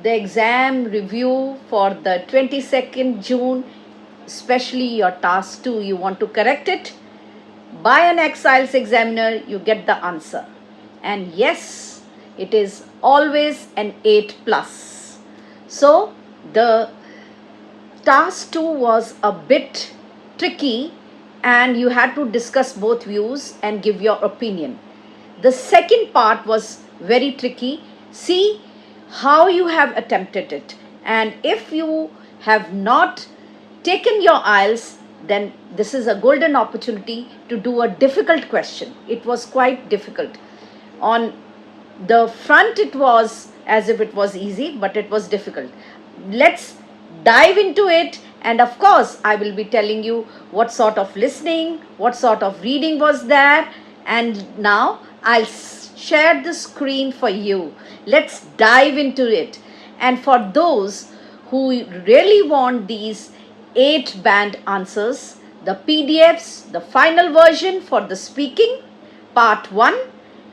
the exam review for the 22nd June, especially your task 2, you want to correct it, by an ex-IELTS examiner, you get the answer. And yes, it is always an 8 plus. So the task 2 was a bit tricky and you had to discuss both views and give your opinion. The second part was very tricky. See how you have attempted it, and if you have not taken your IELTS, then this is a golden opportunity to do a difficult question. It was quite difficult. On the front it was as if it was easy, but it was difficult. Let's dive into it, and of course I will be telling you what sort of listening, what sort of reading was there, and now I'll share the screen for you. Let's dive into it. And for those who really want these 8 band answers, the PDFs, the final version for the speaking, part 1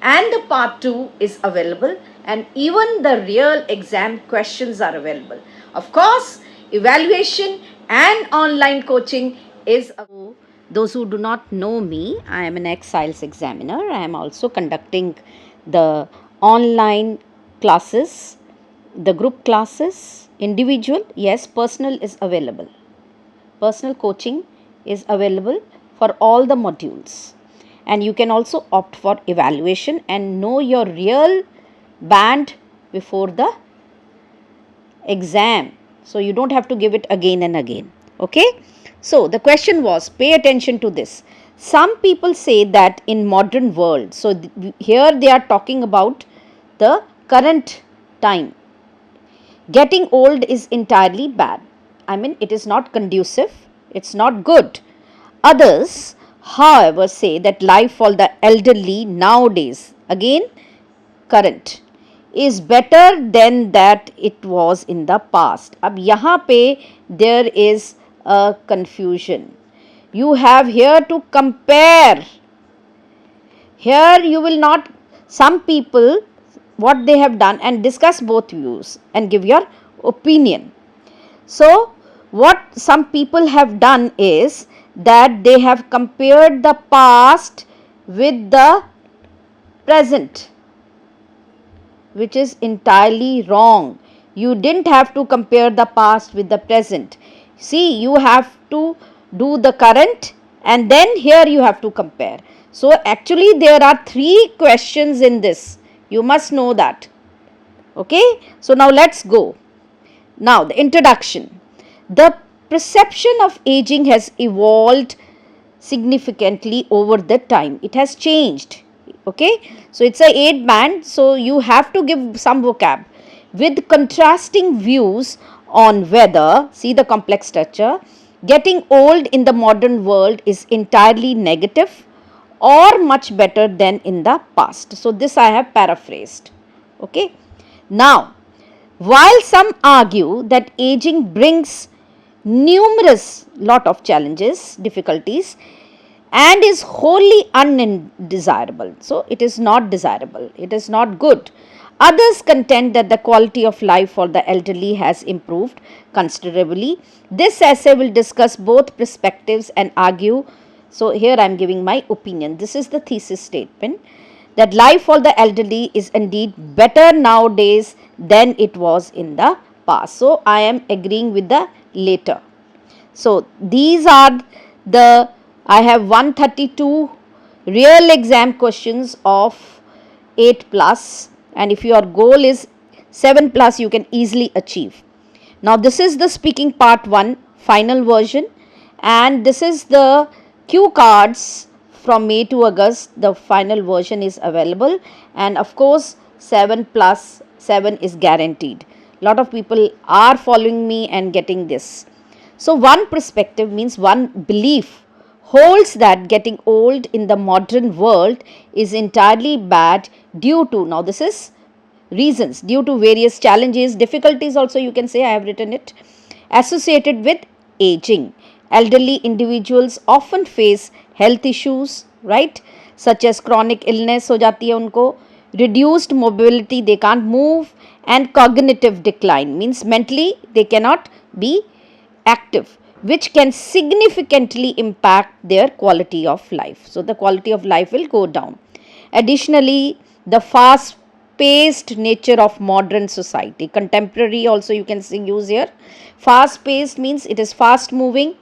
and the part 2 is available, and even the real exam questions are available. Of course, evaluation and online coaching is available. Those who do not know me, I am an ex-IELTS examiner. I am also conducting the online classes, the group classes, individual. Yes, personal is available. Personal coaching is available for all the modules. And you can also opt for evaluation and know your real band before the exam. So you don't have to give it again and again. Okay. So the question was, pay attention to this. Some people say that in modern world, so here they are talking about the current time. Getting old is entirely bad. I mean, it is not conducive. It's not good. Others, however, say that life for the elderly nowadays, again current, is better than that it was in the past. Ab yahan pe there is a confusion. You have here to compare. Here you will not, some people, what they have done, and discuss both views and give your opinion. So what some people have done is that they have compared the past with the present, which is entirely wrong. You didn't have to compare the past with the present. See, you have to do the current and then here you have to compare. So actually there are 3 questions in this. You must know that. Okay. So now let's go. Now the introduction. The perception of aging has evolved significantly over the time. It has changed. Okay. So it's a 8 band. So you have to give some vocab with contrasting views on whether, see the complex structure, getting old in the modern world is entirely negative or much better than in the past. So this I have paraphrased. Okay. Now, while some argue that aging brings numerous lot of challenges, difficulties, and is wholly undesirable. So it is not desirable. It is not good. Others contend that the quality of life for the elderly has improved considerably. This essay will discuss both perspectives and argue. So here I am giving my opinion. This is the thesis statement, that life for the elderly is indeed better nowadays than it was in the past. So I am agreeing with the later. So these are the, I have 132 real exam questions of 8 plus. And if your goal is 7 plus, you can easily achieve. Now this is the speaking part 1 final version, and this is the cue cards from May to August. The final version is available, and of course 7 plus 7 is guaranteed. Lot of people are following me and getting this. So one perspective means one belief holds that getting old in the modern world is entirely bad due to, now this is reasons, due to various challenges, difficulties also you can say, I have written it, associated with aging. Elderly individuals often face health issues, right, such as chronic illness ho jati hai unko, reduced mobility, they can't move, and cognitive decline, means mentally they cannot be active, which can significantly impact their quality of life. So, the quality of life will go down. Additionally, the fast paced nature of modern society, contemporary also you can use here. Fast paced means it is fast moving,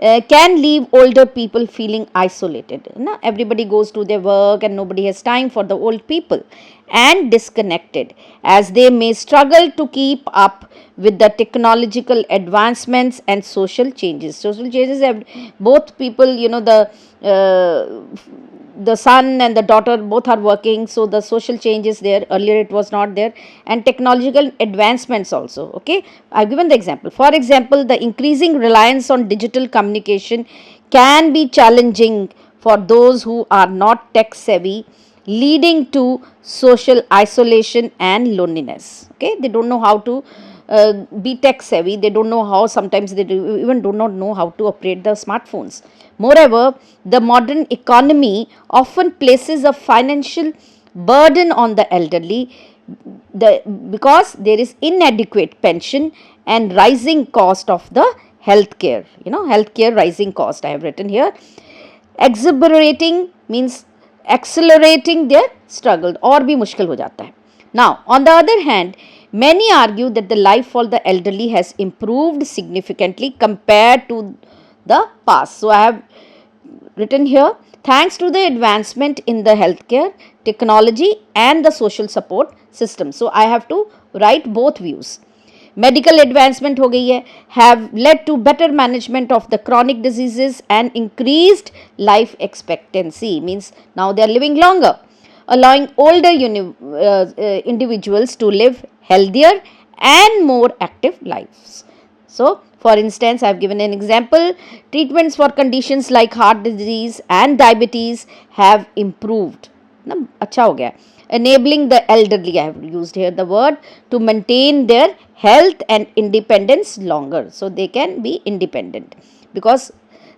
can leave older people feeling isolated. Na? Everybody goes to their work and nobody has time for the old people, and disconnected, as they may struggle to keep up with the technological advancements and social changes. Social changes have both people, the son and the daughter both are working, so the social change is there, earlier it was not there, and technological advancements also. Okay, I've given the example. For example, the increasing reliance on digital communication can be challenging for those who are not tech savvy, leading to social isolation and loneliness. Okay, they don't know how to be tech savvy, they don't know how, sometimes they even do not know how to operate the smartphones. Moreover, the modern economy often places a financial burden on the elderly, because there is inadequate pension and rising cost of the healthcare. Healthcare rising cost I have written here. Exuberating means accelerating their struggle, और भी मुश्किल हो जाता है. Now, on the other hand, many argue that the life for the elderly has improved significantly compared to the past. So, I have written here, thanks to the advancement in the healthcare, technology and the social support system. So, I have to write both views. Medical advancement हो गई है, have led to better management of the chronic diseases and increased life expectancy, means now they are living longer, allowing older individuals to live healthier and more active lives. So, for instance, I have given an example, treatments for conditions like heart disease and diabetes have improved. ना अच्छा हो गया. Enabling the elderly, I have used here the word, to maintain their health and independence longer. So, they can be independent because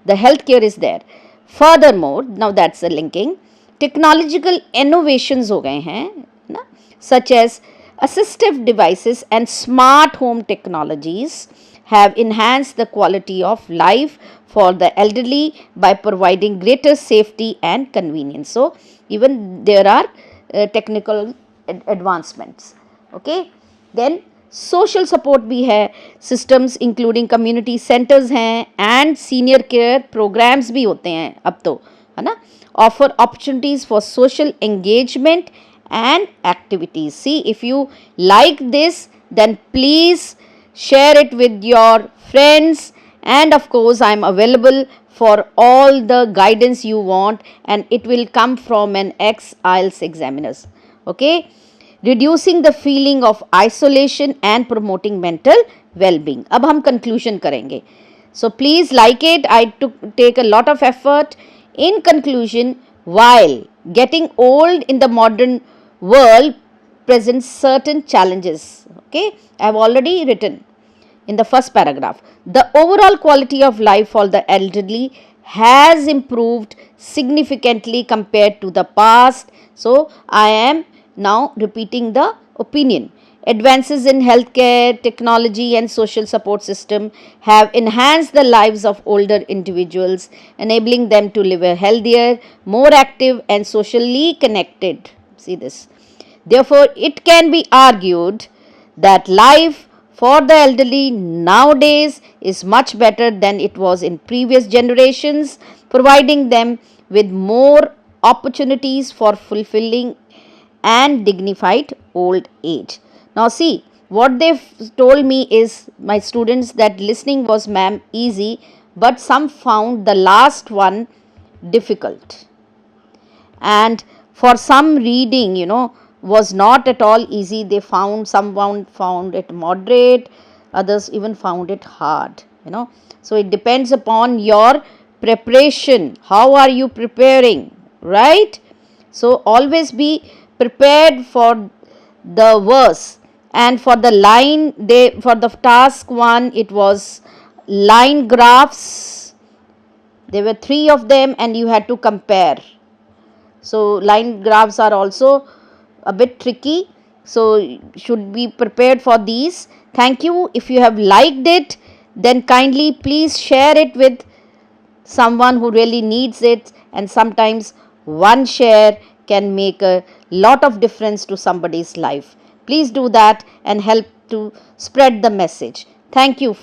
the health care is there. Furthermore, now that's the linking, technological innovations हो गए हैं ना, such as assistive devices and smart home technologies have enhanced the quality of life for the elderly by providing greater safety and convenience. So, even there are technical advancements. Okay, then social support भी है, systems including community centers हैं and senior care programs भी होते हैं अब तो, है ना, offer opportunities for social engagement and activities. See, if you like this, then please share it with your friends, and of course I am available for all the guidance you want, and it will come from an ex-IELTS examiners. Okay, reducing the feeling of isolation and promoting mental well-being. अब हम conclusion करेंगे. So please like it. I take a lot of effort. In conclusion, while getting old in the modern world presents certain challenges. Okay, I have already written in the first paragraph. The overall quality of life for the elderly has improved significantly compared to the past. So, I am now repeating the opinion. Advances in healthcare, technology and social support system have enhanced the lives of older individuals, enabling them to live a healthier, more active and socially connected. See this. Therefore, it can be argued that life for the elderly nowadays is much better than it was in previous generations, providing them with more opportunities for fulfilling and dignified old age. Now, see, what they've told me is, my students, that listening was, ma'am, easy, but some found the last one difficult. And for some, reading, was not at all easy. They found, some found it moderate, others even found it hard. So it depends upon your preparation. How are you preparing, right? So always be prepared for the verse. And for the line, for the task 1, it was line graphs. There were 3 of them and you had to compare. So line graphs are also a bit tricky. So should be prepared for these. Thank you. If you have liked it, then kindly please share it with someone who really needs it, and sometimes one share can make a lot of difference to somebody's life. Please do that and help to spread the message. Thank you.